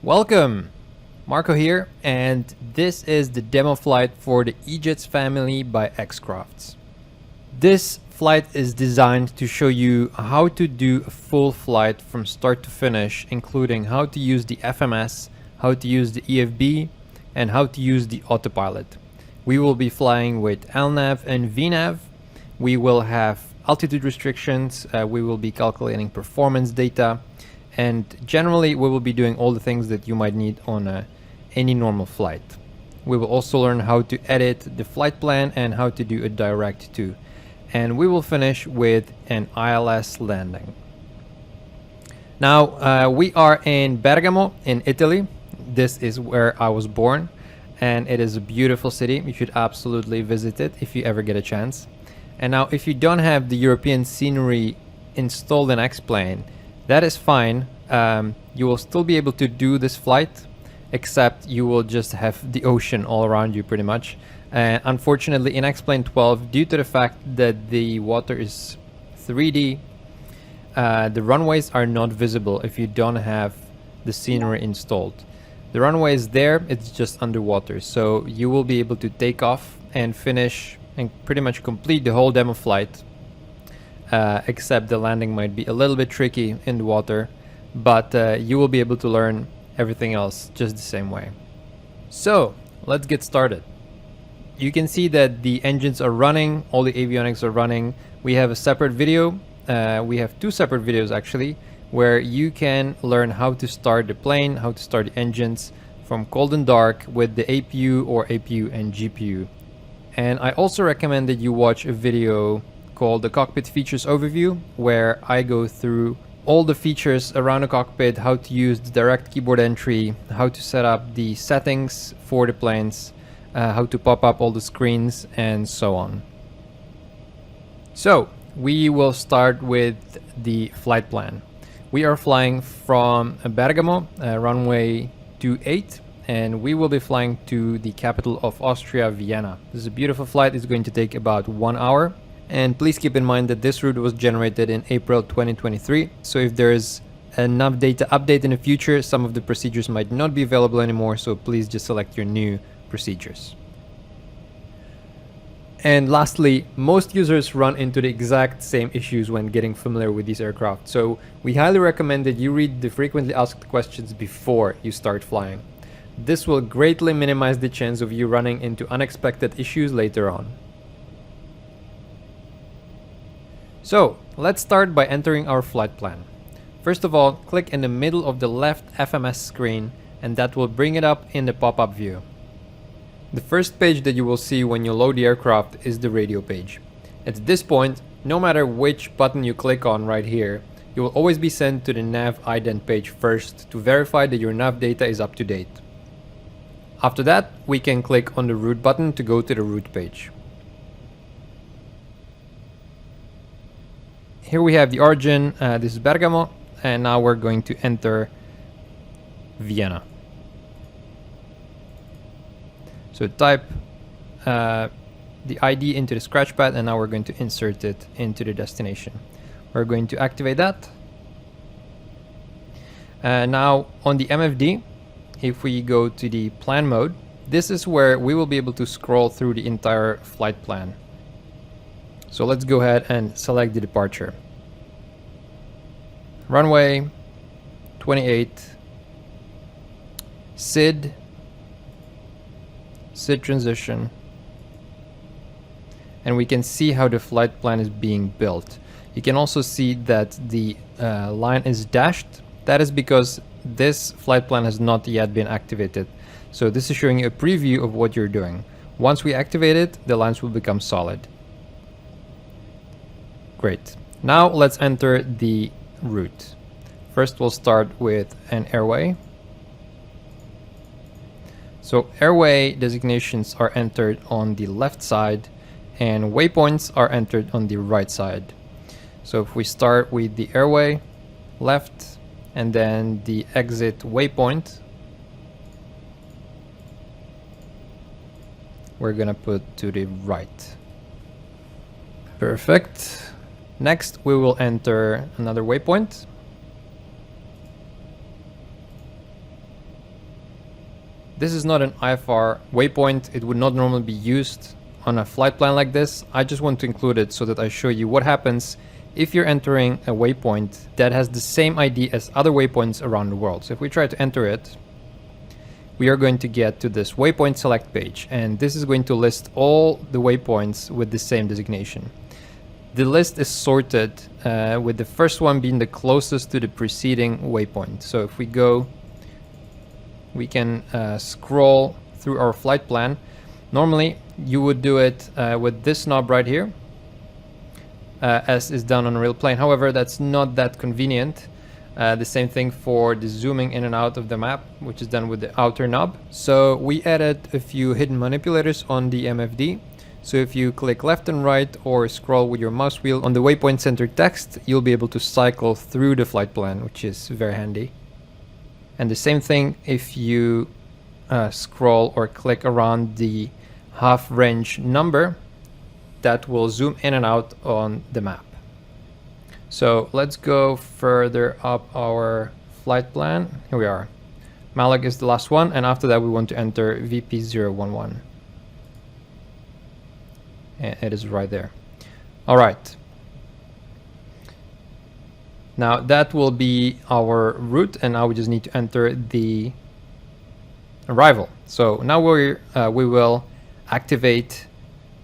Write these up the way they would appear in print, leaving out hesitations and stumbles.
Welcome! Marco here, and this is the demo flight for the E-Jets family by Xcrafts. This flight is designed to show you how to do a full flight from start to finish, including how to use the FMS, how to use the EFB, and how to use the Autopilot. We will be flying with LNAV and VNAV. We will have altitude restrictions, we will be calculating performance data, and generally we will be doing all the things that you might need on any normal flight. We will also learn how to edit the flight plan and how to do a direct to. And we will finish with an ILS landing. Now we are in Bergamo in Italy. This is where I was born, and it is a beautiful city. You should absolutely visit it if you ever get a chance. And now if you don't have the European scenery installed in X-Plane, that is fine. You will still be able to do this flight, except you will just have the ocean all around you pretty much. Unfortunately, in X-Plane 12, due to the fact that the water is 3D, the runways are not visible if you don't have the scenery installed. The runway is there, it's just underwater, so you will be able to take off and finish and pretty much complete the whole demo flight. Except the landing might be a little bit tricky in the water, but you will be able to learn everything else just the same way. So let's get started. You can see that the engines are running, all the avionics are running. We have a separate video, we have two separate videos actually, where you can learn how to start the plane, how to start the engines from cold and dark with the APU or APU and GPU. And I also recommend that you watch a video called the Cockpit Features Overview, where I go through all the features around the cockpit, how to use the direct keyboard entry, how to set up the settings for the planes, how to pop up all the screens, and so on. So we will start with the flight plan. We are flying from Bergamo, runway 28, and we will be flying to the capital of Austria, Vienna. This is a beautiful flight. It's going to take about 1 hour. And please keep in mind that this route was generated in April 2023. So if there is enough data update in the future, some of the procedures might not be available anymore. So please just select your new procedures. And lastly, most users run into the exact same issues when getting familiar with these aircraft. So we highly recommend that you read the frequently asked questions before you start flying. This will greatly minimize the chance of you running into unexpected issues later on. So let's start by entering our flight plan. First of all, click in the middle of the left FMS screen, and that will bring it up in the pop-up view. The first page that you will see when you load the aircraft is the radio page. At this point, no matter which button you click on right here, you will always be sent to the nav ident page first to verify that your nav data is up to date. After that, we can click on the route button to go to the route page. Here we have the origin, this is Bergamo, and now we're going to enter Vienna. So type the ID into the scratchpad, and now we're going to insert it into the destination. We're going to activate that. Now on the MFD, if we go to the plan mode, this is where we will be able to scroll through the entire flight plan. So let's go ahead and select the departure. Runway 28, SID transition, and we can see how the flight plan is being built. You can also see that the line is dashed. That is because this flight plan has not yet been activated. So this is showing you a preview of what you're doing. Once we activate it, the lines will become solid. Great. Now let's enter the route. First we'll start with an airway. So airway designations are entered on the left side and waypoints are entered on the right side. So if we start with the airway, left, and then the exit waypoint, we're gonna put to the right. Perfect. Next, we will enter another waypoint. This is not an IFR waypoint. It would not normally be used on a flight plan like this. I just want to include it so that I show you what happens if you're entering a waypoint that has the same ID as other waypoints around the world. So if we try to enter it, we are going to get to this waypoint select page, and this is going to list all the waypoints with the same designation. The list is sorted with the first one being the closest to the preceding waypoint. So if we go, we can scroll through our flight plan. Normally you would do it with this knob right here, as is done on a real plane. However, that's not that convenient. The same thing for the zooming in and out of the map, which is done with the outer knob. So we added a few hidden manipulators on the MFD. So if you click left and right or scroll with your mouse wheel on the waypoint center text, you'll be able to cycle through the flight plan, which is very handy. And the same thing if you scroll or click around the half range number, that will zoom in and out on the map. So let's go further up our flight plan. Here we are. Malak is the last one, and after that we want to enter VP011. And it is right there. All right. Now that will be our route, and now we just need to enter the arrival. So now we will activate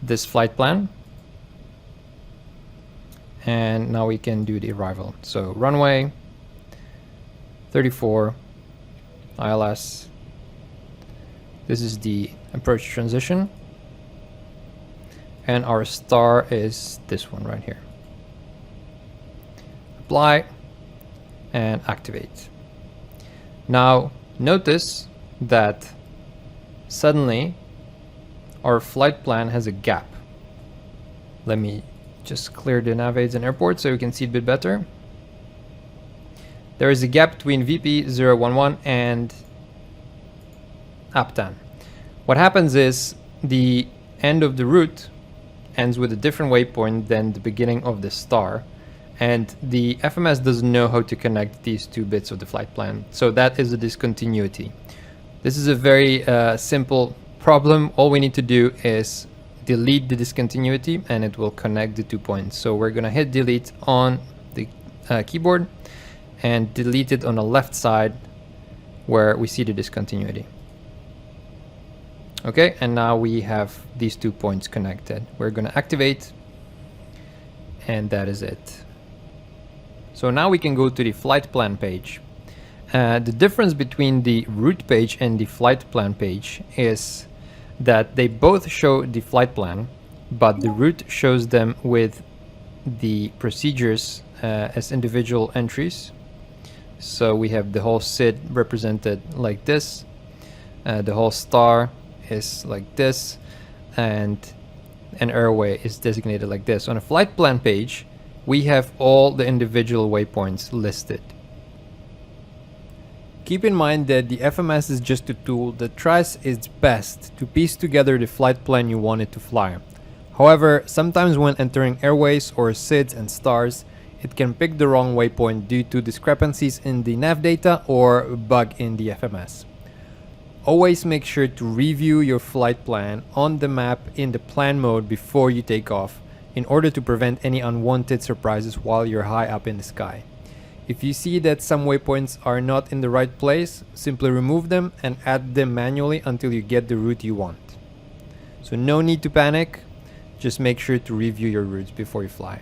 this flight plan. And now we can do the arrival. So runway 34, ILS. This is the approach transition. And our star is this one right here. Apply and activate. Now notice that suddenly our flight plan has a gap. Let me just clear the nav aids and airport so you can see it a bit better. There is a gap between VP011 and APTAN. What happens is the end of the route ends with a different waypoint than the beginning of the star, and the FMS doesn't know how to connect these two bits of the flight plan. So that is a discontinuity. This is a very simple problem. All we need to do is delete the discontinuity and it will connect the 2 points. So we're gonna hit delete on the keyboard and delete it on the left side where we see the discontinuity. Okay, and now we have these 2 points connected. We're gonna activate, and that is it. So now we can go to the flight plan page. The difference between the route page and the flight plan page is that they both show the flight plan, but the route shows them with the procedures as individual entries. So we have the whole SID represented like this, the whole star is like this, and an airway is designated like this. On a flight plan page, we have all the individual waypoints listed. Keep in mind that the FMS is just a tool that tries its best to piece together the flight plan you want it to fly. However, sometimes when entering airways or SIDs and stars, it can pick the wrong waypoint due to discrepancies in the nav data or a bug in the FMS. Always make sure to review your flight plan on the map in the plan mode before you take off in order to prevent any unwanted surprises while you're high up in the sky. If you see that some waypoints are not in the right place, simply remove them and add them manually until you get the route you want. So no need to panic, just make sure to review your routes before you fly.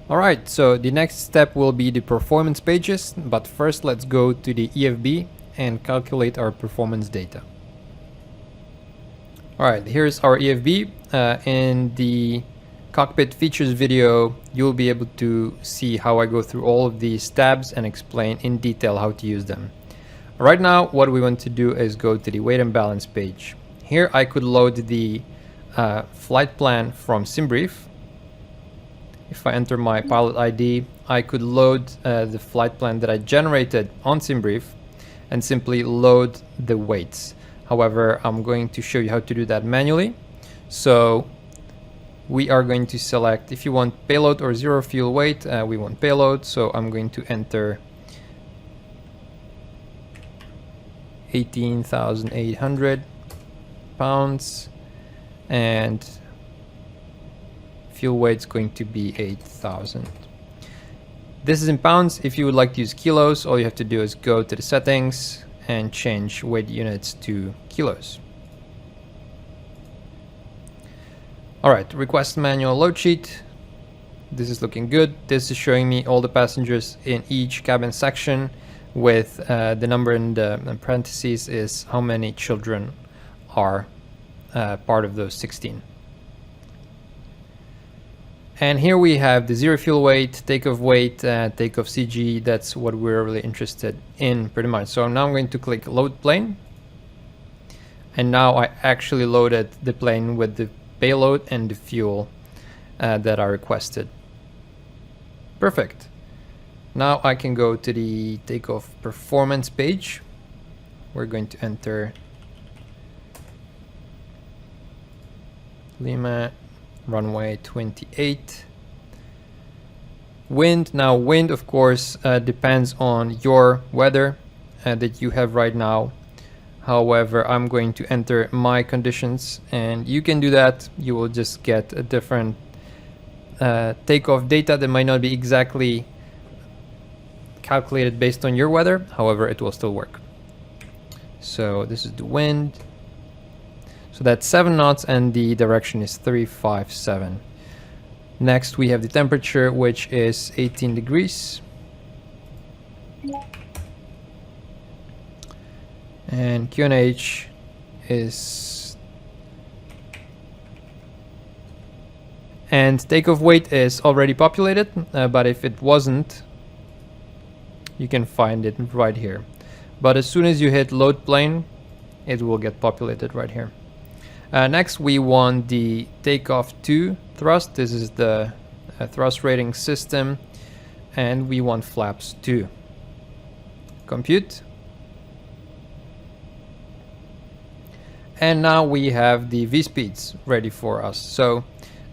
Alright, so the next step will be the performance pages, but first let's go to the EFB and calculate our performance data. Alright, here's our EFB. In the Cockpit features video, you'll be able to see how I go through all of these tabs and explain in detail how to use them. Right now, what we want to do is go to the weight and balance page. Here I could load the flight plan from SimBrief. If I enter my pilot ID, I could load the flight plan that I generated on SimBrief and simply load the weights. However, I'm going to show you how to do that manually. So we are going to select, if you want payload or zero fuel weight, we want payload. So I'm going to enter 18,800 pounds, and fuel weight is going to be 8,000. This is in pounds. If you would like to use kilos, all you have to do is go to the settings and change weight units to kilos. All right, request manual load sheet. This is looking good. This is showing me all the passengers in each cabin section, with the number in the parentheses is how many children are part of those 16. And here we have the zero fuel weight, takeoff weight, takeoff CG. That's what we're really interested in pretty much. So now I'm going to click load plane. And now I actually loaded the plane with the payload and the fuel that I requested. Perfect. Now I can go to the Takeoff Performance page. We're going to enter Lima, runway 28. Wind. Now wind, of course, depends on your weather that you have right now. However, I'm going to enter my conditions, and you can do that. You will just get a different takeoff data that might not be exactly calculated based on your weather. However, it will still work. So this is the wind. So that's 7 knots and the direction is 357. Next we have the temperature, which is 18 degrees. And QNH is... And takeoff weight is already populated, but if it wasn't, you can find it right here. But as soon as you hit load plane, it will get populated right here. Next, we want the takeoff to thrust. This is the thrust rating system, and we want flaps 2. Compute. And now we have the V-speeds ready for us. So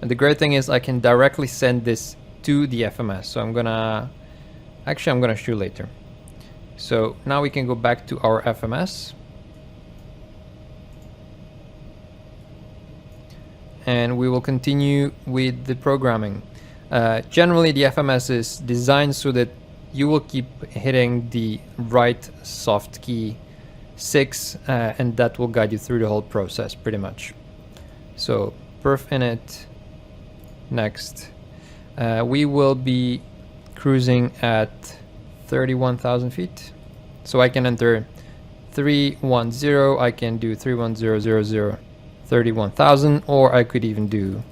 the great thing is I can directly send this to the FMS. So I'm gonna show later. So now we can go back to our FMS. And we will continue with the programming. Generally, the FMS is designed so that you will keep hitting the right soft key 6, and that will guide you through the whole process pretty much. So perf init, next. We will be cruising at 31,000 feet. So I can enter 310, I can do 31000, 31,000, or I could even do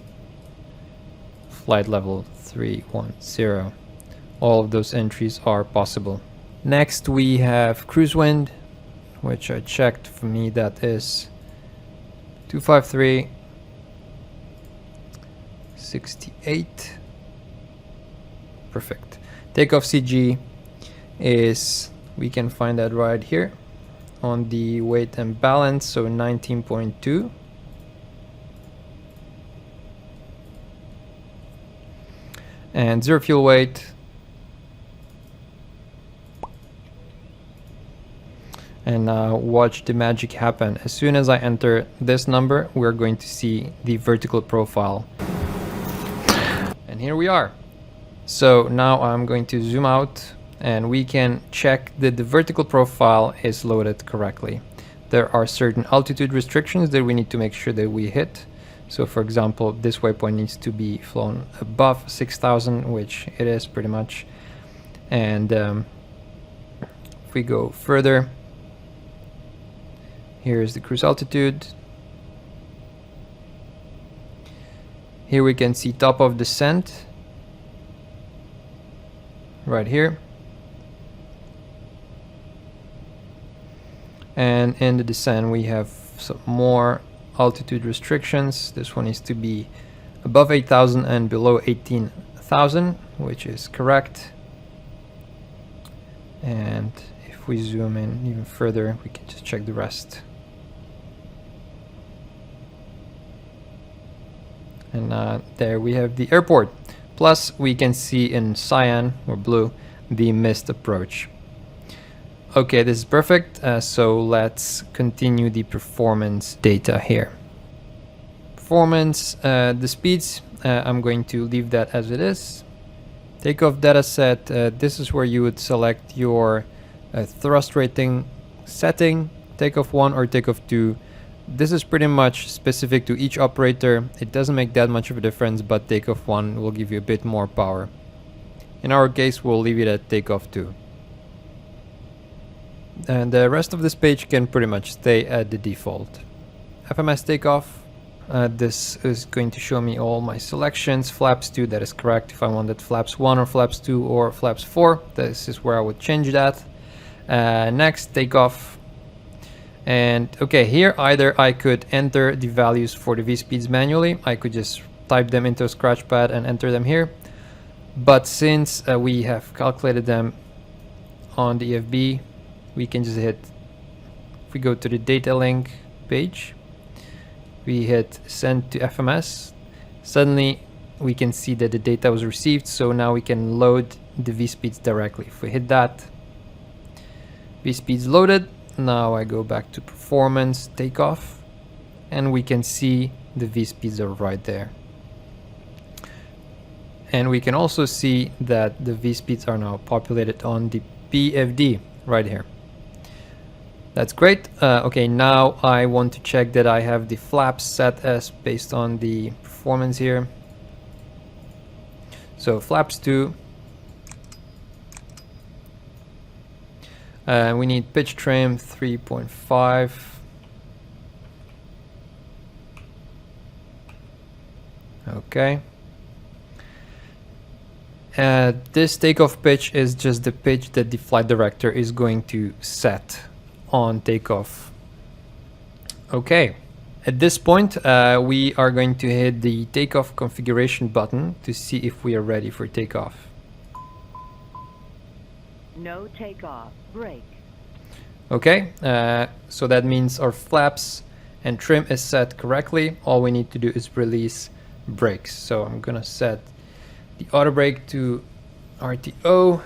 flight level 310. All of those entries are possible. Next we have cruise wind, which I checked. For me that is 253, 68. Perfect. Takeoff CG is, we can find that right here on the weight and balance, so 19.2. And zero fuel weight. And now watch the magic happen. As soon as I enter this number, we're going to see the vertical profile. And here we are. So now I'm going to zoom out and we can check that the vertical profile is loaded correctly. There are certain altitude restrictions that we need to make sure that we hit. So for example, this waypoint needs to be flown above 6,000, which it is pretty much. And if we go further, here's the cruise altitude. Here we can see top of descent right here. And in the descent we have some more altitude restrictions. This one needs to be above 8,000 and below 18,000, which is correct. And if we zoom in even further, we can just check the rest. And there we have the airport. Plus we can see in cyan or blue the missed approach. Okay, this is perfect. So let's continue the performance data here. Performance, the speeds, I'm going to leave that as it is. Takeoff dataset, this is where you would select your thrust rating setting, takeoff 1 or takeoff 2. This is pretty much specific to each operator. It doesn't make that much of a difference, but takeoff 1 will give you a bit more power. In our case, we'll leave it at takeoff 2. And the rest of this page can pretty much stay at the default. FMS takeoff. This is going to show me all my selections. Flaps 2, that is correct. If I wanted flaps 1 or flaps 2 or flaps 4, this is where I would change that. Next, takeoff. And okay, here either I could enter the values for the V-speeds manually. I could just type them into a scratchpad and enter them here. But since we have calculated them on the EFB, we can just hit, if we go to the data link page, we hit send to FMS. Suddenly we can see that the data was received, so now we can load the V-speeds directly. If we hit that, V-speeds loaded. Now I go back to performance takeoff and we can see the V-speeds are right there. And we can also see that the V-speeds are now populated on the PFD right here. That's great. Okay, now I want to check that I have the flaps set as based on the performance here. So flaps 2. We need pitch trim 3.5. Okay. This takeoff pitch is just the pitch that the flight director is going to set on takeoff. Okay. At this point, we are going to hit the takeoff configuration button to see if we are ready for takeoff. No takeoff. Brake. Okay, so that means our flaps and trim is set correctly. All we need to do is release brakes. So I'm gonna set the auto brake to RTO.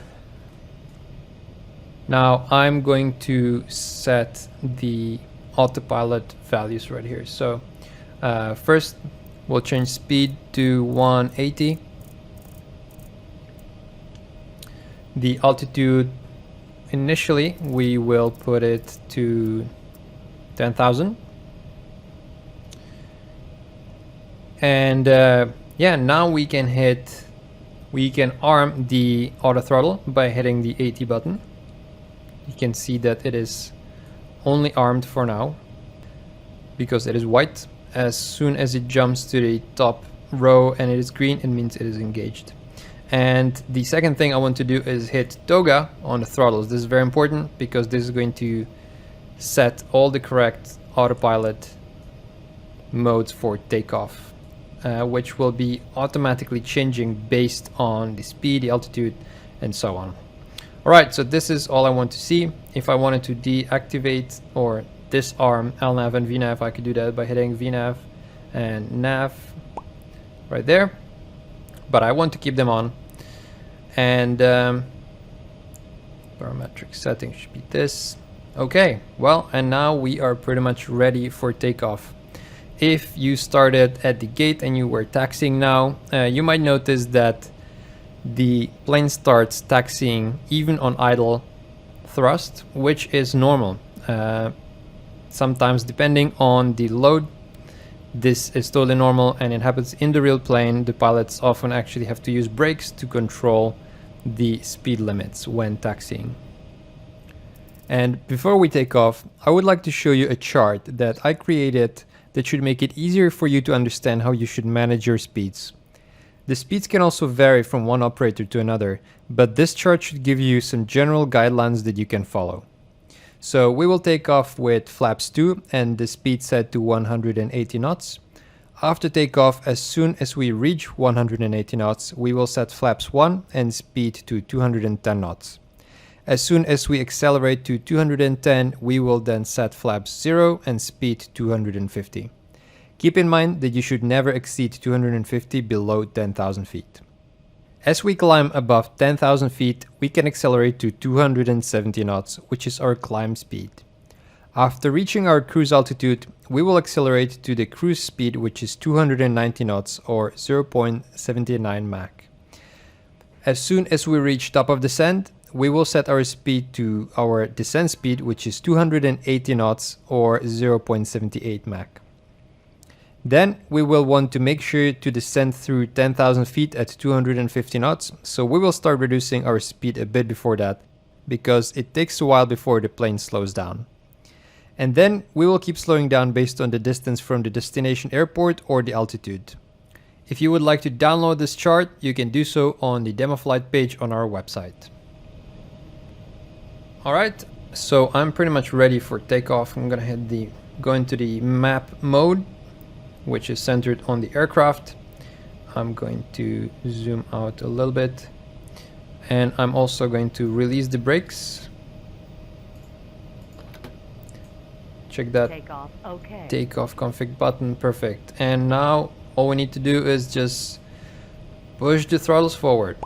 Now I'm going to set the autopilot values right here. So first we'll change speed to 180. The altitude, initially we will put it to 10,000. And yeah, now we can arm the auto throttle by hitting the 80 button. You can see that it is only armed for now because it is white. As soon as it jumps to the top row and it is green, it means it is engaged. And the second thing I want to do is hit toga on the throttles. This is very important because this is going to set all the correct autopilot modes for takeoff, which will be automatically changing based on the speed, the altitude, and so on. All right, so this is all I want to see. If I wanted to deactivate or disarm LNAV and VNAV, I could do that by hitting VNAV and NAV right there. But I want to keep them on. And parametric settings should be this. Okay, well, and now we are pretty much ready for takeoff. If you started at the gate and you were taxiing now, you might notice that the plane starts taxiing even on idle thrust, which is normal. Sometimes, depending on the load, this is totally normal, and it happens in the real plane. The pilots often actually have to use brakes to control the speed limits when taxiing. And before we take off, I would like to show you a chart that I created that should make it easier for you to understand how you should manage your speeds. The speeds can also vary from one operator to another, but this chart should give you some general guidelines that you can follow. So we will take off with flaps 2 and the speed set to 180 knots. After takeoff, as soon as we reach 180 knots, we will set flaps 1 and speed to 210 knots. As soon as we accelerate to 210, we will then set flaps 0 and speed 250. Keep in mind that you should never exceed 250 below 10,000 feet. As we climb above 10,000 feet, we can accelerate to 270 knots, which is our climb speed. After reaching our cruise altitude, we will accelerate to the cruise speed, which is 290 knots or 0.79 Mach. As soon as we reach top of descent, we will set our speed to our descent speed, which is 280 knots or 0.78 Mach. Then we will want to make sure to descend through 10,000 feet at 250 knots, so we will start reducing our speed a bit before that, because it takes a while before the plane slows down. And then we will keep slowing down based on the distance from the destination airport or the altitude. If you would like to download this chart, you can do so on the demo flight page on our website. Alright, so I'm pretty much ready for takeoff. I'm gonna go into the map mode, which is centered on the aircraft. I'm going to zoom out a little bit, and I'm also going to release the brakes. Check that. Takeoff, okay. Takeoff config button, perfect. And now all we need to do is just push the throttles forward.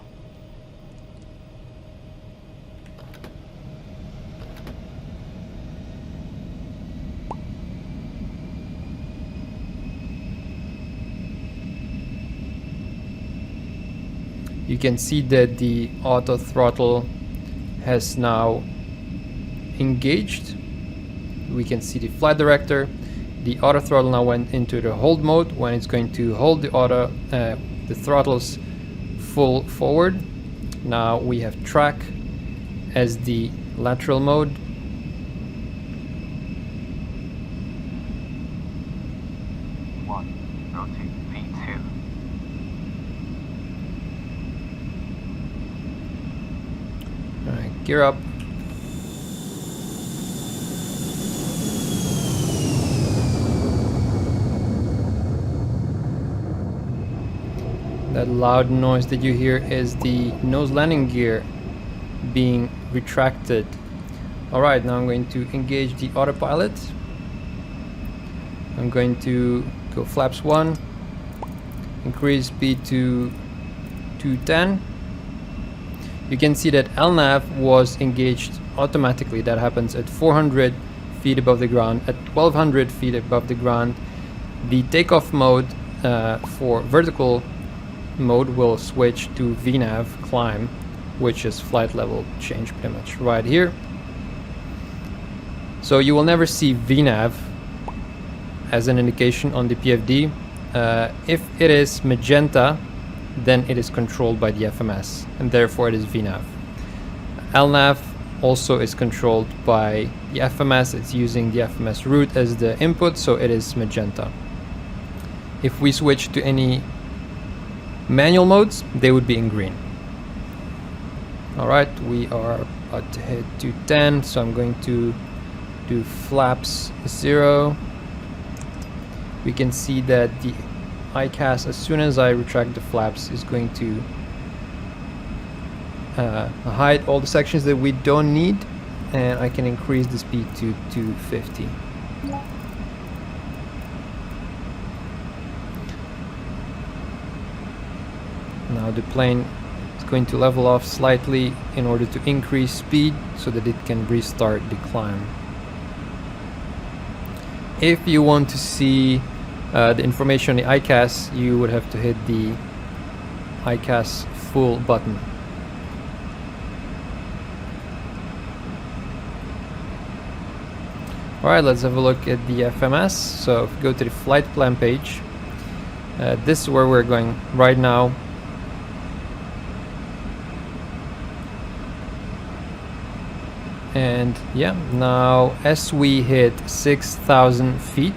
You can see that the auto throttle has now engaged. We can see the flight director. The auto throttle now went into the hold mode when it's going to hold the throttles full forward. Now we have track as the lateral mode. Rotate V2. Alright, gear up. That loud noise that you hear is the nose landing gear being retracted. Alright, now I'm going to engage the autopilot. I'm going to go flaps 1, increase speed to 210. You can see that LNAV was engaged automatically. That happens at 400 feet above the ground, at 1200 feet above the ground. The takeoff mode for vertical mode will switch to VNAV climb, which is flight level change pretty much right here. So you will never see VNAV as an indication on the PFD. If it is magenta, then it is controlled by the FMS, and therefore it is VNAV. LNAV also is controlled by the FMS. It's using the FMS route as the input, so it is magenta. If we switch to any manual modes, they would be in green. Alright, we are about to hit 210, so I'm going to do flaps 0. We can see that the ICAS, as soon as I retract the flaps, is going to hide all the sections that we don't need, and I can increase the speed to 250. Now the plane is going to level off slightly in order to increase speed so that it can restart the climb. If you want to see the information on the ICAS, you would have to hit the ICAS full button. Alright, let's have a look at the FMS. So if we go to the flight plan page, this is where we're going right now. And yeah, now as we hit 6,000 feet,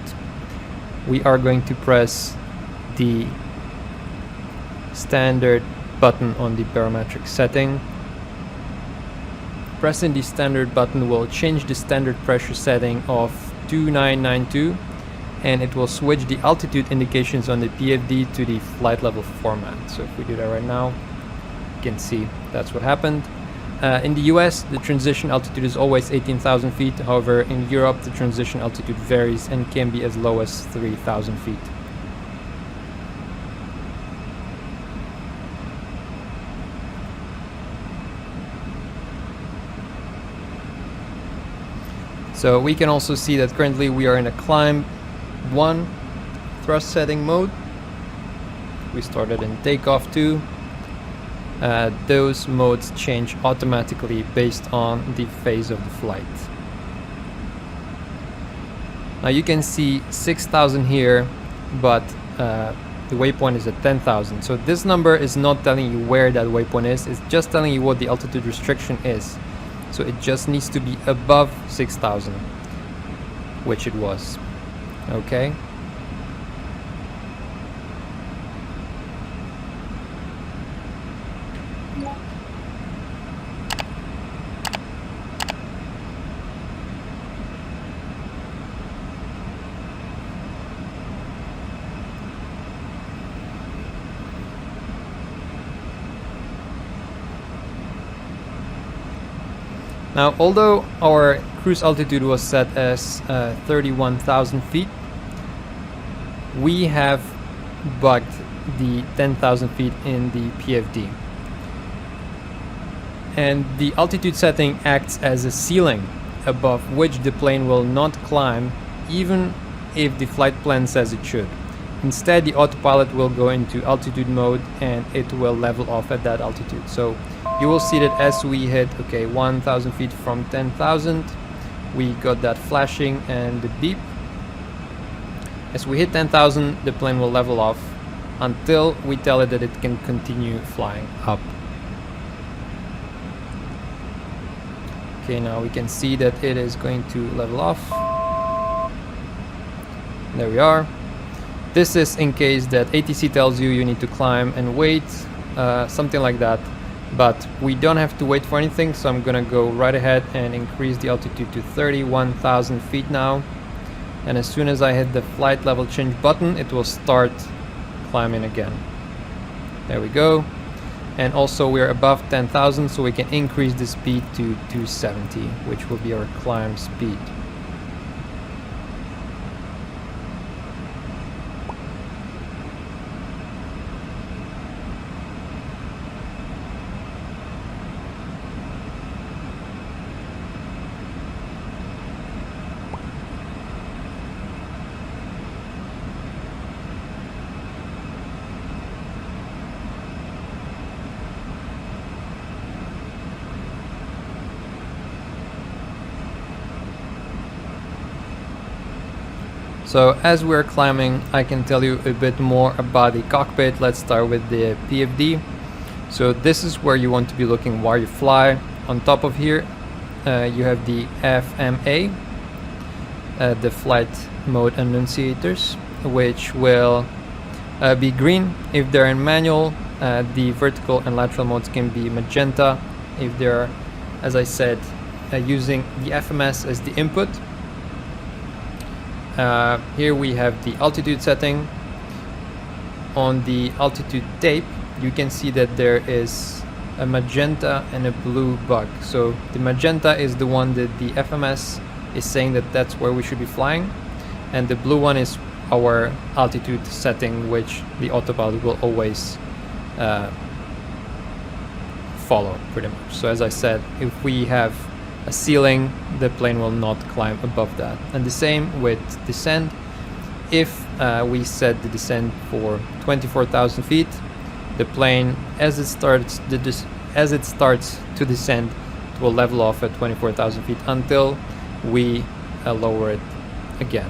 we are going to press the standard button on the barometric setting. Pressing the standard button will change the standard pressure setting of 2992, and it will switch the altitude indications on the PFD to the flight level format. So if we do that right now, you can see that's what happened. In the US, the transition altitude is always 18,000 feet. However, in Europe, the transition altitude varies and can be as low as 3,000 feet. So we can also see that currently we are in a climb 1 thrust setting mode. We started in takeoff 2. Those modes change automatically based on the phase of the flight. Now you can see 6,000 here, but the waypoint is at 10,000. So this number is not telling you where that waypoint is, it's just telling you what the altitude restriction is. So it just needs to be above 6,000, which it was. Okay. Now, although our cruise altitude was set as 31,000 feet, we have bugged the 10,000 feet in the PFD. And the altitude setting acts as a ceiling above which the plane will not climb, even if the flight plan says it should. Instead, the autopilot will go into altitude mode and it will level off at that altitude. So you will see that as we hit 1,000 feet from 10,000, we got that flashing and the beep. As we hit 10,000, the plane will level off until we tell it that it can continue flying up. Okay, now we can see that it is going to level off. There we are. This is in case that ATC tells you need to climb and wait, something like that. But we don't have to wait for anything, so I'm gonna go right ahead and increase the altitude to 31,000 feet now. And as soon as I hit the flight level change button, it will start climbing again. There we go. And also we're above 10,000, so we can increase the speed to 270, which will be our climb speed. So as we're climbing, I can tell you a bit more about the cockpit. Let's start with the PFD. So this is where you want to be looking while you fly. On top of here, you have the FMA, the flight mode annunciators, which will be green if they're in manual. The vertical and lateral modes can be magenta if they're, as I said, using the FMS as the input. Here we have the altitude setting. On the altitude tape, you can see that there is a magenta and a blue bug. So the magenta is the one that the FMS is saying that that's where we should be flying, and the blue one is our altitude setting, which the autopilot will always follow pretty much. So as I said, if we have a ceiling, the plane will not climb above that. And the same with descent. If we set the descent for 24,000 feet, the plane, as it starts to descend, it will level off at 24,000 feet until we lower it again.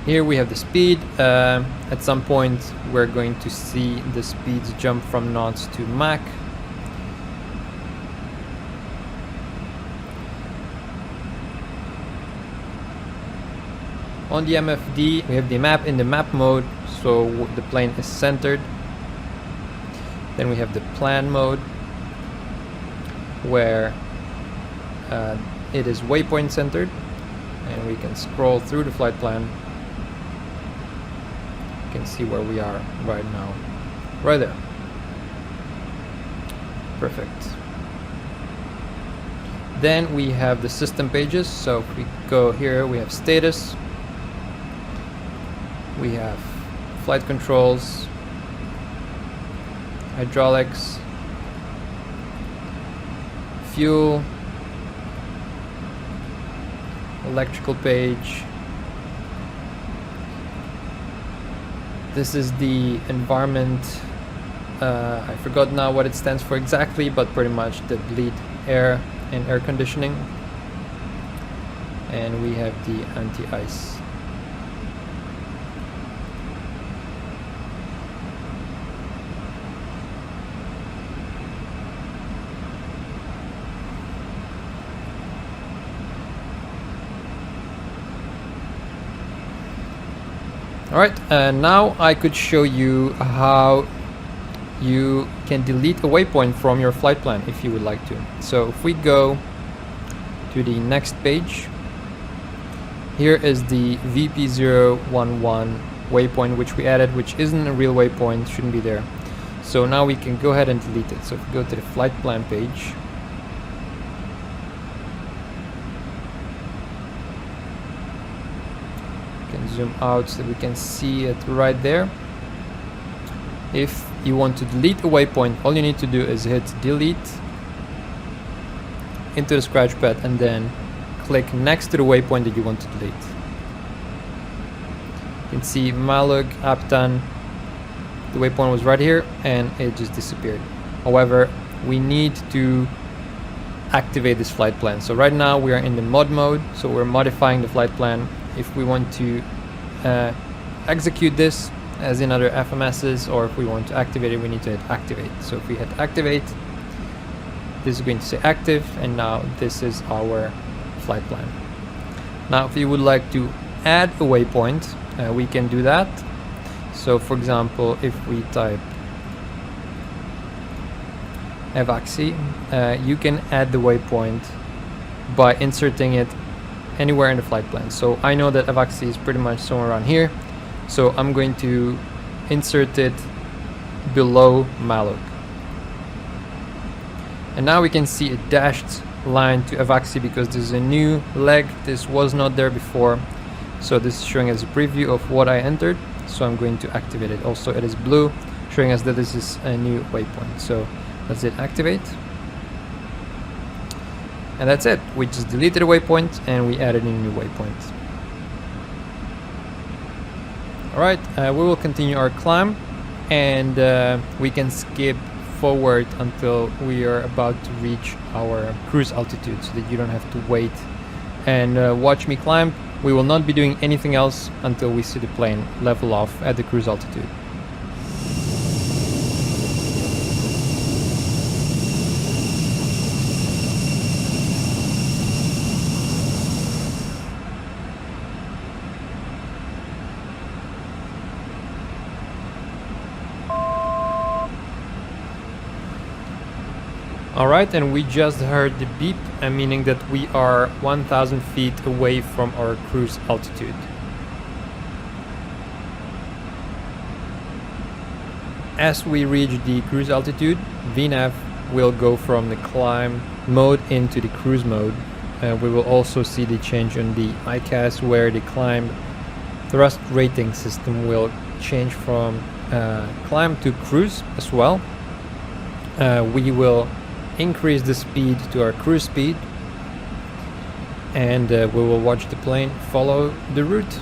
Here we have the speed. At some point we're going to see the speeds jump from knots to Mach. On the MFD, we have the map in the map mode, so the plane is centered. Then we have the plan mode, where it is waypoint centered, and we can scroll through the flight plan. You can see where we are right now, right there. Perfect. Then we have the system pages. So if we go here, we have status, we have flight controls, hydraulics, fuel, electrical page. This is the environment. I forgot now what it stands for exactly, but pretty much the bleed air and air conditioning. And we have the anti-ice. Alright, now I could show you how you can delete a waypoint from your flight plan if you would like to. So if we go to the next page, here is the VP011 waypoint which we added, which isn't a real waypoint, shouldn't be there. So now we can go ahead and delete it. So if we go to the flight plan page, zoom out so that we can see it right there. If you want to delete a waypoint, all you need to do is hit delete into the scratch pad and then click next to the waypoint that you want to delete. You can see Malug, Aptan, the waypoint was right here and it just disappeared. However, we need to activate this flight plan. So right now we are in the mod mode, so we're modifying the flight plan. If we want to execute this as in other FMSs, or if we want to activate it, we need to hit activate. So if we hit activate, this is going to say active, and now this is our flight plan. Now if you would like to add a waypoint, we can do that. So for example, if we type Avaxi, you can add the waypoint by inserting it anywhere in the flight plan. So I know that Avaxi is pretty much somewhere around here, so I'm going to insert it below Malug. And now we can see a dashed line to Avaxi because there's a new leg. This was not there before, so this is showing us a preview of what I entered. So I'm going to activate it. Also it is blue, showing us that this is a new waypoint. So let's hit activate. And that's it. We just deleted a waypoint and we added a new waypoint. Alright, we will continue our climb, and we can skip forward until we are about to reach our cruise altitude so that you don't have to wait and watch me climb. We will not be doing anything else until we see the plane level off at the cruise altitude. Alright, and we just heard the beep, meaning that we are 1,000 feet away from our cruise altitude. As we reach the cruise altitude, VNAV will go from the climb mode into the cruise mode. We will also see the change on the ICAS, where the climb thrust rating system will change from climb to cruise as well. We will increase the speed to our cruise speed, and we will watch the plane follow the route.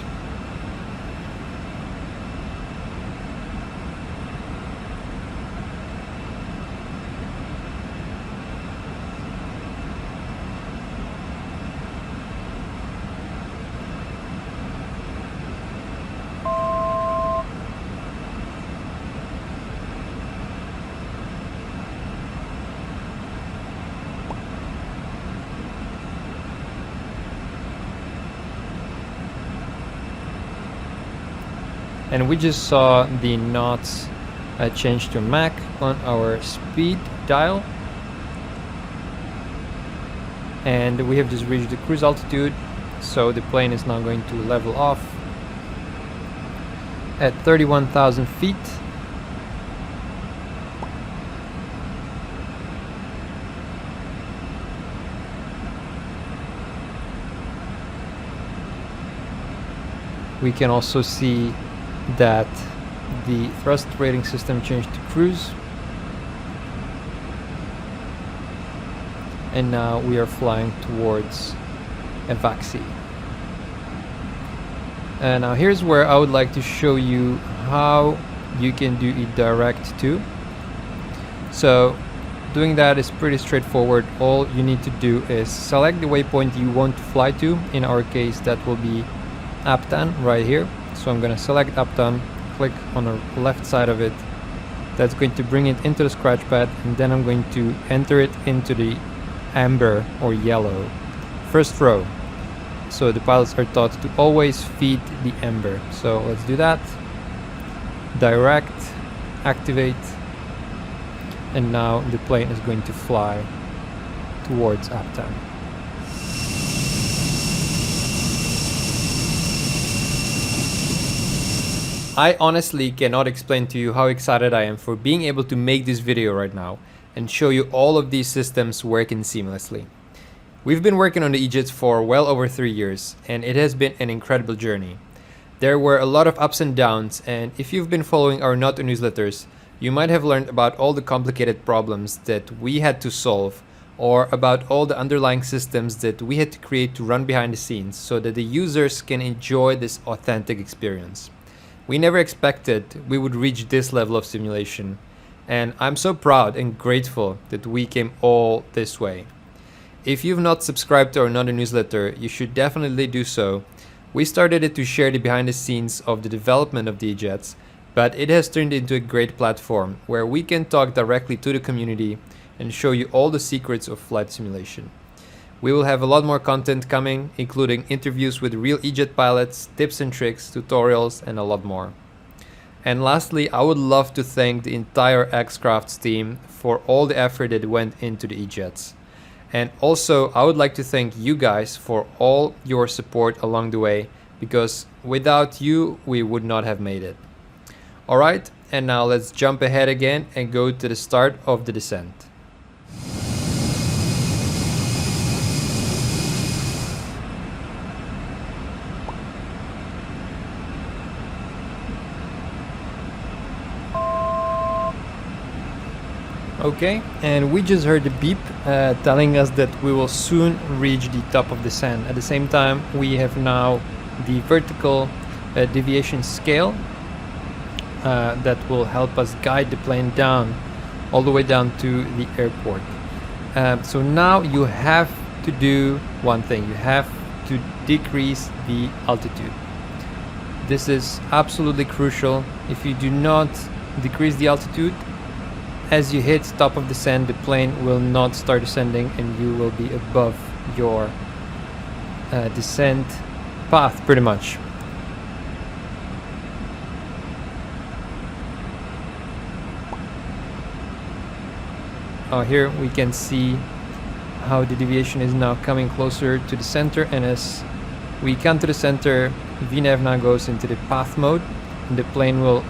And we just saw the knots change to Mach on our speed dial. And we have just reached the cruise altitude, so the plane is now going to level off at 31,000 feet. We can also see that the thrust rating system changed to cruise, and now we are flying towards Avaxi. And now here's where I would like to show you how you can do a direct to. So doing that is pretty straightforward. All you need to do is select the waypoint you want to fly to. In our case, that will be Aptan right here. So I'm going to select Aptan, click on the left side of it. That's going to bring it into the scratch pad, and then I'm going to enter it into the amber or yellow first row. So the pilots are taught to always feed the amber. So let's do that. Direct, activate, and now the plane is going to fly towards Aptan. I honestly cannot explain to you how excited I am for being able to make this video right now and show you all of these systems working seamlessly. We've been working on the E-Jets for well over 3 years, and it has been an incredible journey. There were a lot of ups and downs, and if you've been following our Not newsletters, you might have learned about all the complicated problems that we had to solve, or about all the underlying systems that we had to create to run behind the scenes so that the users can enjoy this authentic experience. We never expected we would reach this level of simulation, and I'm so proud and grateful that we came all this way. If you've not subscribed to our Not newsletter, you should definitely do so. We started it to share the behind the scenes of the development of the E-Jets, but it has turned into a great platform where we can talk directly to the community and show you all the secrets of flight simulation. We will have a lot more content coming, including interviews with real E-Jet pilots, tips and tricks, tutorials, and a lot more. And lastly, I would love to thank the entire X-Crafts team for all the effort that went into the E-Jets. And also, I would like to thank you guys for all your support along the way, because without you, we would not have made it. Alright, and now let's jump ahead again and go to the start of the descent. Okay, and we just heard the beep telling us that we will soon reach the top of the descent. At the same time, we have now the vertical deviation scale that will help us guide the plane down, all the way down to the airport. So now you have to do one thing. You have to decrease the altitude. This is absolutely crucial. If you do not decrease the altitude, as you hit top of descent, the plane will not start descending and you will be above your descent path pretty much. Here we can see how the deviation is now coming closer to the center, and as we come to the center, VNAV now goes into the path mode and the plane will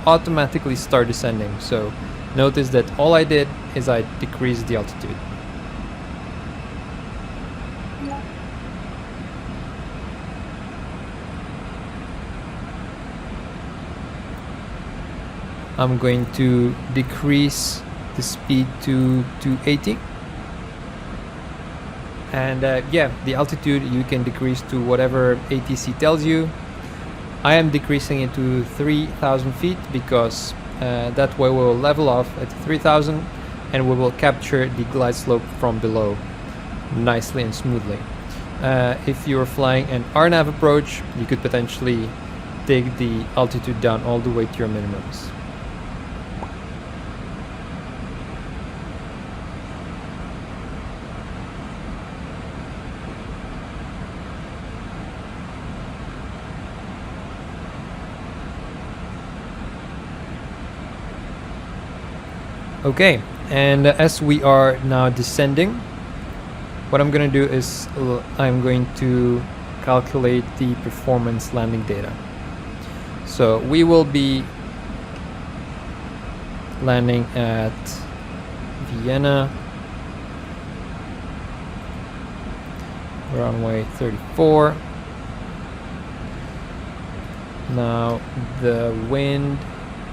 automatically start descending. So notice that all I did is I decreased the altitude. I'm going to decrease the speed to 280. And yeah, the altitude you can decrease to whatever ATC tells you. I am decreasing it to 3,000 feet because that way we will level off at 3,000 and we will capture the glide slope from below nicely and smoothly. If you are flying an RNAV approach, you could potentially take the altitude down all the way to your minimums. Okay, and as we are now descending, what I'm going to do is I'm going to calculate the performance landing data. So we will be landing at Vienna, runway 34. Now the wind,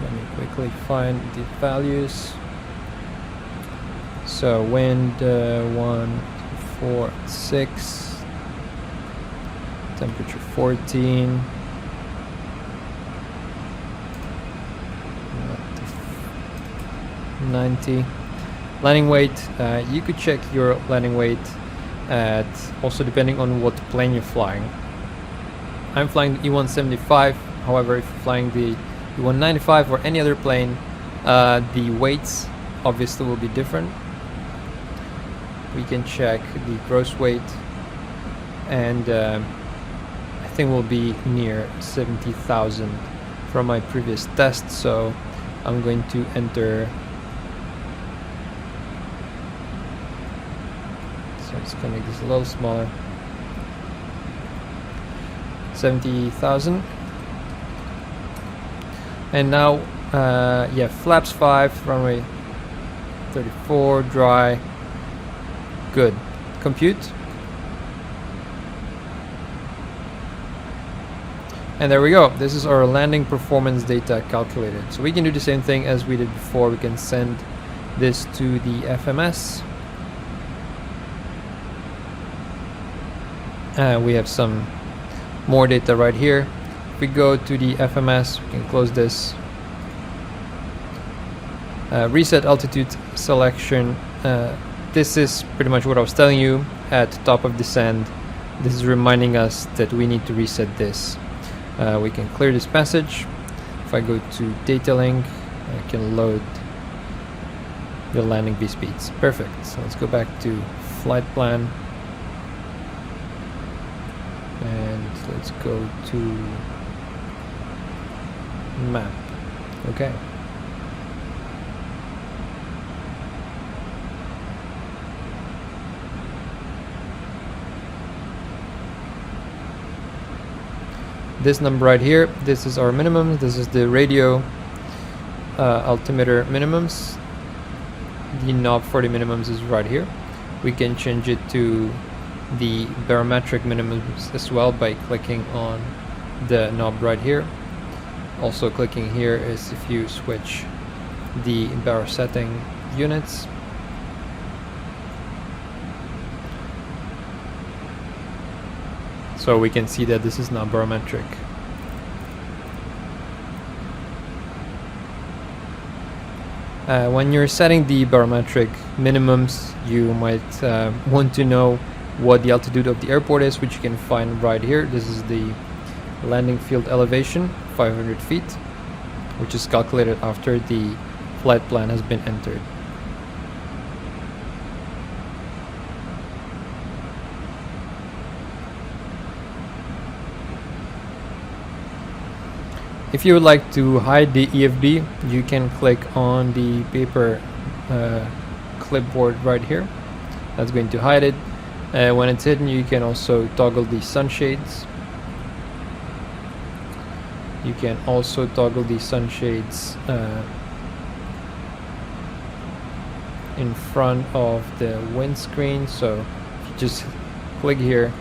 let me quickly find the values. So wind 1, 4, 6, temperature 14, 90. Landing weight, you could check your landing weight at also depending on what plane you're flying. I'm flying the E175, however if you're flying the E195 or any other plane, the weights obviously will be different. We can check the gross weight, and I think we'll be near 70,000 from my previous test, so I'm going to enter. So I'm just gonna make this a little smaller. 70,000. And now, yeah, flaps 5, runway 34, dry. Good. Compute. And there we go. This is our landing performance data calculated. So we can do the same thing as we did before. We can send this to the FMS. We have some more data right here. If we go to the FMS, we can close this. Reset altitude selection. This is pretty much what I was telling you at the top of descent. This is reminding us that we need to reset this. We can clear this passage. If I go to detailing, I can load the landing V-speeds. Perfect. So let's go back to flight plan. And let's go to map. Okay. This number right here, this is our minimum. This is the radio altimeter minimums. The knob for the minimums is right here. We can change it to the barometric minimums as well by clicking on the knob right here. Also clicking here is if you switch the baro setting units. So we can see that this is not barometric. When you're setting the barometric minimums, you might want to know what the altitude of the airport is, which you can find right here. This is the landing field elevation, 500 feet, which is calculated after the flight plan has been entered. If you would like to hide the EFB, you can click on the paper clipboard right here. That's going to hide it. When it's hidden, you can also toggle the sunshades. You can also toggle the sunshades in front of the windscreen. So if you just click here,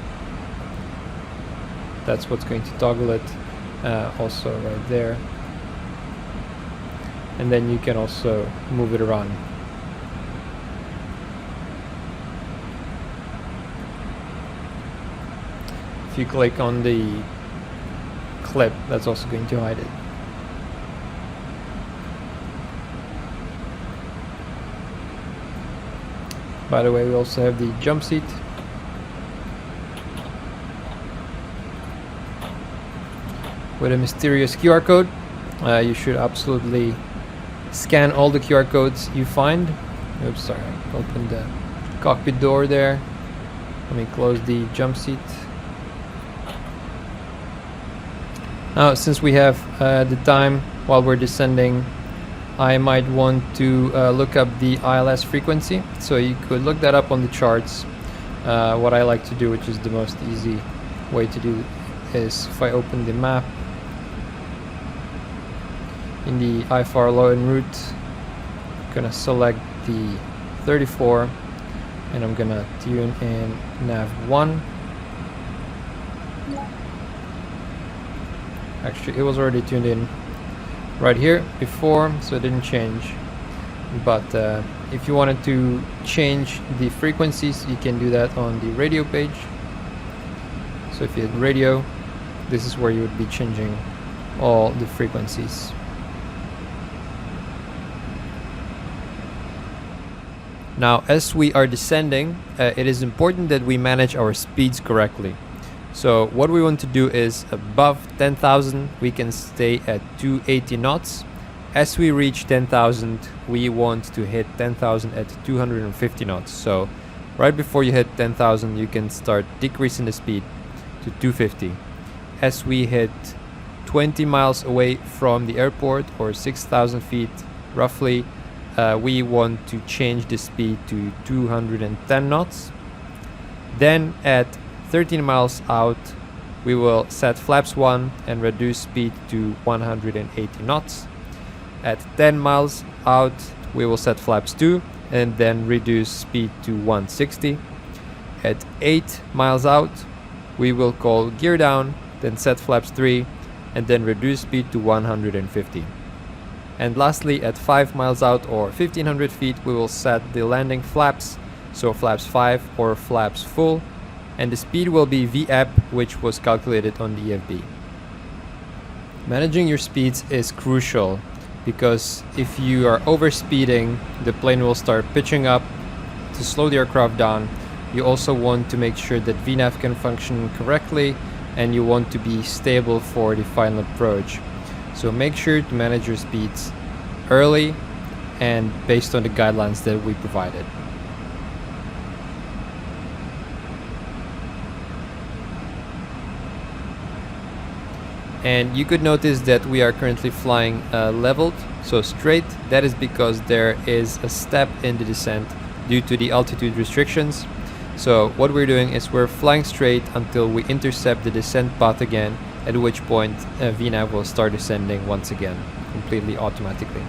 that's what's going to toggle it. Also right there, and then you can also move it around. If you click on the clip, that's also going to hide it. By the way, we also have the jump seat. With a mysterious QR code. You should absolutely scan all the QR codes you find. Oops, sorry, I opened the cockpit door there. Let me close the jump seat. Now, since we have the time while we're descending, I might want to look up the ILS frequency. So you could look that up on the charts. What I like to do, which is the most easy way to do, is if I open the map, in the IFR low en route, I'm gonna select the 34 and I'm gonna tune in nav 1. Actually, it was already tuned in right here before, so it didn't change. but if you wanted to change the frequencies, you can do that on the radio page. So if you hit radio, this is where you would be changing all the frequencies. Now, as we are descending, it is important that we manage our speeds correctly. So what we want to do is above 10,000, we can stay at 280 knots. As we reach 10,000, we want to hit 10,000 at 250 knots. So right before you hit 10,000, you can start decreasing the speed to 250. As we hit 20 miles away from the airport, or 6,000 feet roughly, we want to change the speed to 210 knots. Then at 13 miles out, we will set flaps 1 and reduce speed to 180 knots. At 10 miles out, we will set flaps 2 and then reduce speed to 160. At 8 miles out, we will call gear down, then set flaps 3 and then reduce speed to 150. And lastly, at 5 miles out or 1500 feet, we will set the landing flaps, so flaps 5 or flaps full, and the speed will be VAP, which was calculated on the EFB. Managing your speeds is crucial, because if you are overspeeding, the plane will start pitching up to slow the aircraft down. You also want to make sure that VNAV can function correctly, and you want to be stable for the final approach. So make sure to manage your speeds early and based on the guidelines that we provided. And you could notice that we are currently flying leveled, so straight. That is because there is a step in the descent due to the altitude restrictions. So what we're doing is we're flying straight until we intercept the descent path again, at which point VNAV will start descending once again, completely automatically.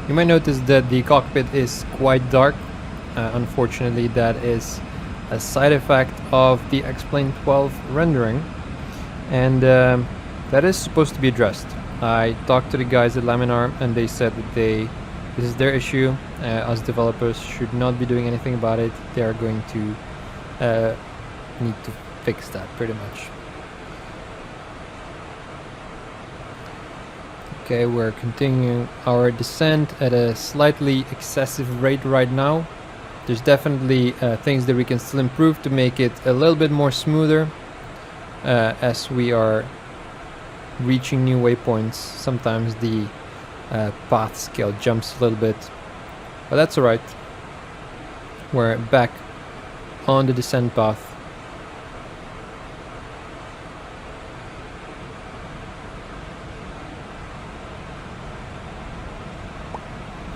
You might notice that the cockpit is quite dark. Unfortunately, that is a side effect of the X-Plane 12 rendering, and that is supposed to be addressed. I talked to the guys at Laminar and they said that this is their issue. Us developers should not be doing anything about it. They are going to need to fix that pretty much. Okay, we're continuing our descent at a slightly excessive rate right now. There's definitely things that we can still improve to make it a little bit more smoother as we are reaching new waypoints. Sometimes the path scale jumps a little bit, but that's alright. We're back on the descent path.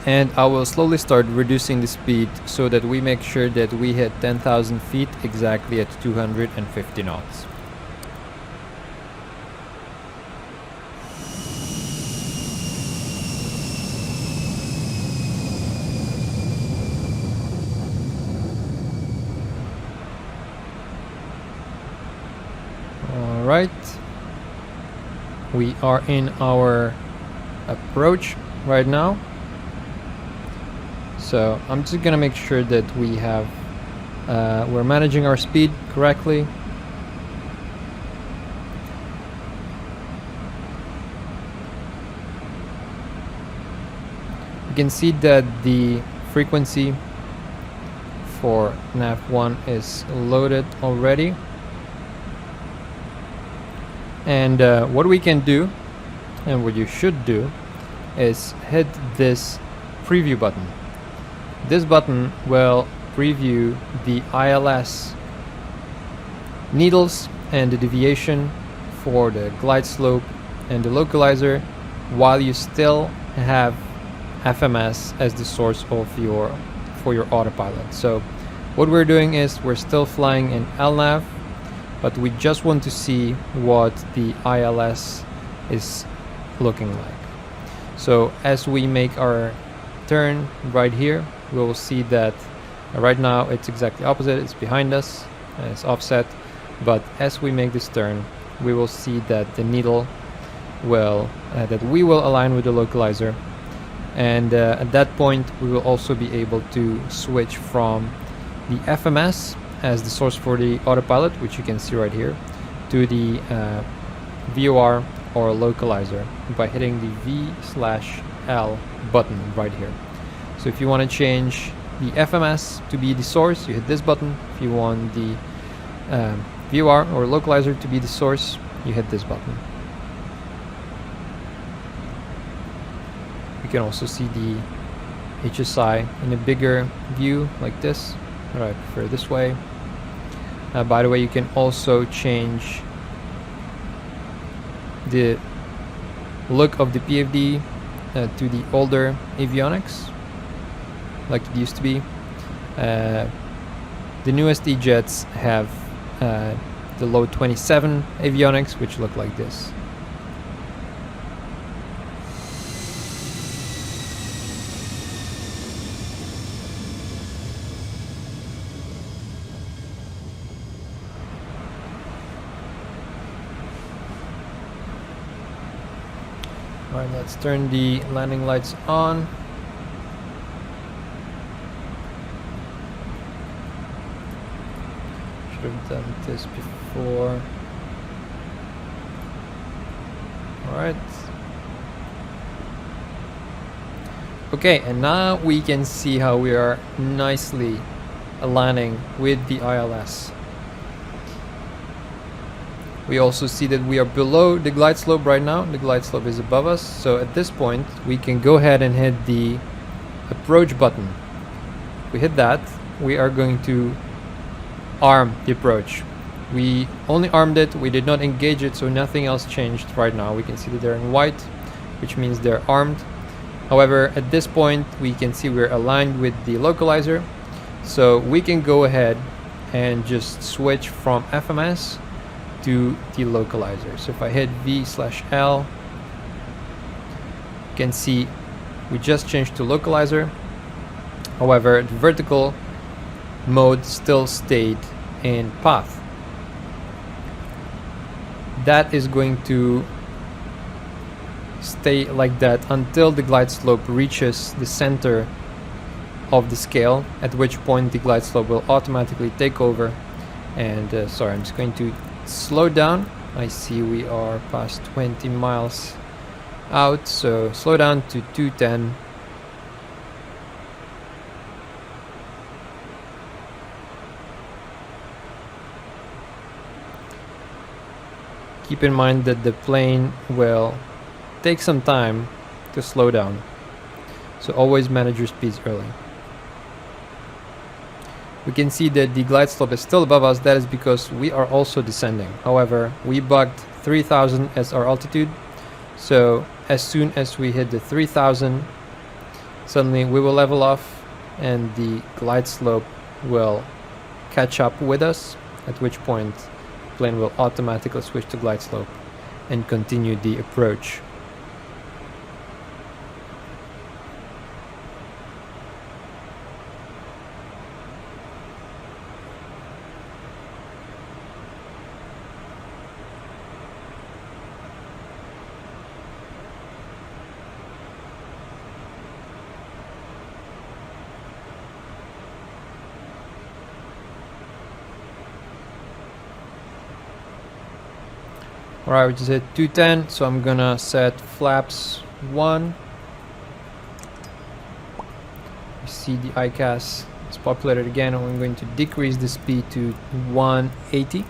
And I will slowly start reducing the speed so that we make sure that we hit 10,000 feet exactly at 250 knots. Alright, we are in our approach right now. So I'm just gonna make sure that we have we're managing our speed correctly. You can see that the frequency for nav1 is loaded already. And what we can do, and what you should do, is hit this preview button. This button will preview the ILS needles and the deviation for the glide slope and the localizer, while you still have FMS as the source of for your autopilot. So what we're doing is we're still flying in LNAV, but we just want to see what the ILS is looking like. So as we make our turn right here, we will see that right now it's exactly opposite. It's behind us and it's offset, but as we make this turn, we will see that the needle will that we will align with the localizer, and at that point we will also be able to switch from the FMS as the source for the autopilot, which you can see right here, to the VOR or localizer by hitting the V/L button right here. So if you want to change the FMS to be the source, you hit this button. If you want the VOR or localizer to be the source, you hit this button. You can also see the HSI in a bigger view like this, but I prefer this way. By the way, you can also change the look of the PFD to the older Avionics, like it used to be. The newest E-jets have the low 27 Avionics, which look like this. Alright, let's turn the landing lights on. Should have done this before. Alright. Okay, and now we can see how we are nicely aligning with the ILS. We also see that we are below the glide slope right now. The glide slope is above us, so at this point we can go ahead and hit the approach button. If we hit that, we are going to arm the approach. We only armed it, we did not engage it, so nothing else changed right now. We can see that they're in white, which means they're armed. However, at this point we can see we're aligned with the localizer, so we can go ahead and just switch from FMS to the localizer. So if I hit V/L, you can see we just changed to localizer. However, the vertical mode still stayed in path. That is going to stay like that until the glide slope reaches the center of the scale, at which point the glide slope will automatically take over. And sorry, I'm just going to slow down. I see we are past 20 miles out, so slow down to 210. Keep in mind that the plane will take some time to slow down, so always manage your speeds early. We can see that the glide slope is still above us. That is because we are also descending. However, we bugged 3000 as our altitude, so as soon as we hit the 3000, suddenly we will level off and the glide slope will catch up with us, at which point the plane will automatically switch to glide slope and continue the approach. Alright, we just hit 210, so I'm gonna set flaps 1. You see the ICAS is populated again, and I'm going to decrease the speed to 180.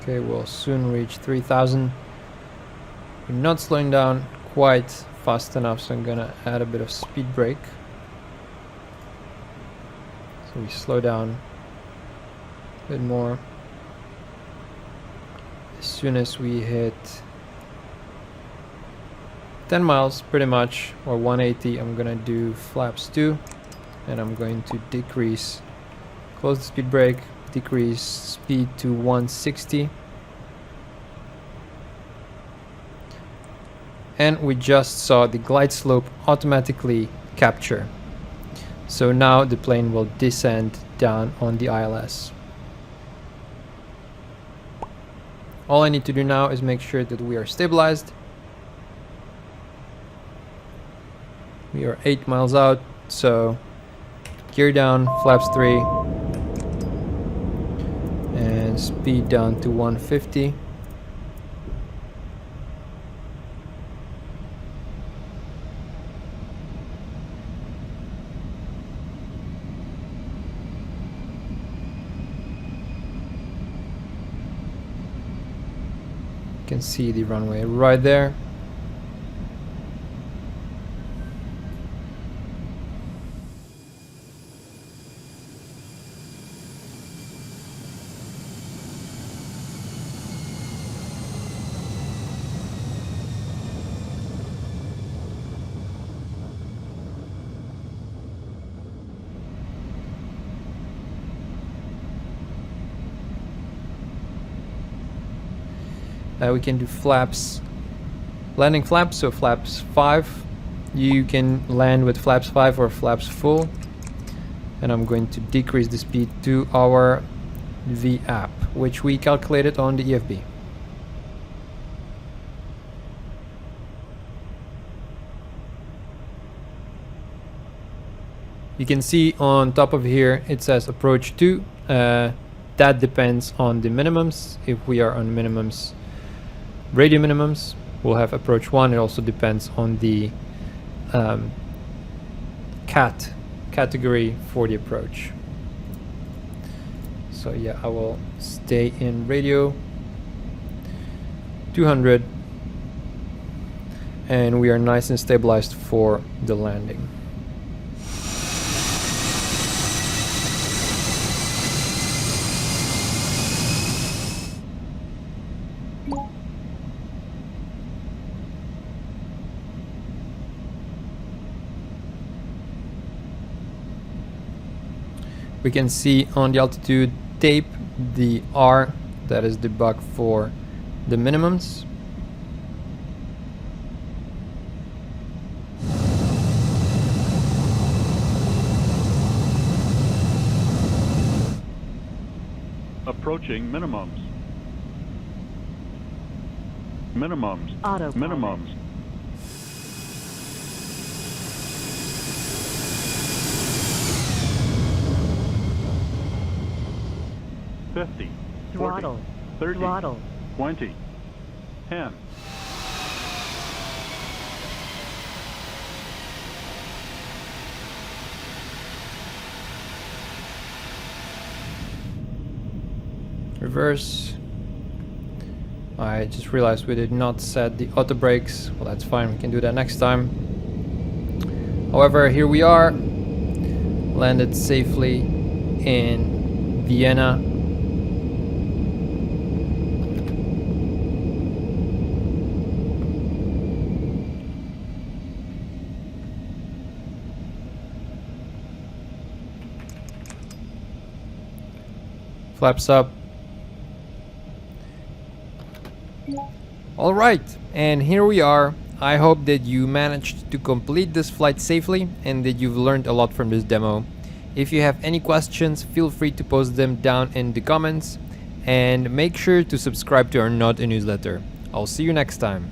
Okay, we'll soon reach 3000. We're not slowing down quite fast enough, so I'm gonna add a bit of speed brake. So we slow down a bit more. As soon as we hit 10 miles pretty much, or 180. I'm gonna do flaps 2, and I'm going to decrease, close the speed brake, decrease speed to 160. And we just saw the glide slope automatically capture. So now the plane will descend down on the ILS. All I need to do now is make sure that we are stabilized. We are 8 miles out, so gear down, flaps 3, and speed down to 150. You can see the runway right there. We can do flaps, landing flaps, so flaps 5. You can land with flaps 5 or flaps full. And I'm going to decrease the speed to our VNAV, which we calculated on the EFB. You can see on top of here it says approach 2. That depends on the minimums. If we are on minimums, radio minimums, we'll have approach 1. It also depends on the category for the approach. So yeah, I will stay in radio 200, and we are nice and stabilized for the landing. We can see on the altitude tape the R, that is the bug for the minimums. Approaching minimums. Minimums. Autopilot. Minimums. $50, Throttle. 30, Throttle. 20, 10. Reverse. I just realized we did not set the auto brakes. Well, that's fine, we can do that next time. However, here we are, landed safely in Vienna. Flaps up. Alright, and here we are. I hope that you managed to complete this flight safely and that you've learned a lot from this demo. If you have any questions, feel free to post them down in the comments, and make sure to subscribe to our Not a newsletter. I'll see you next time.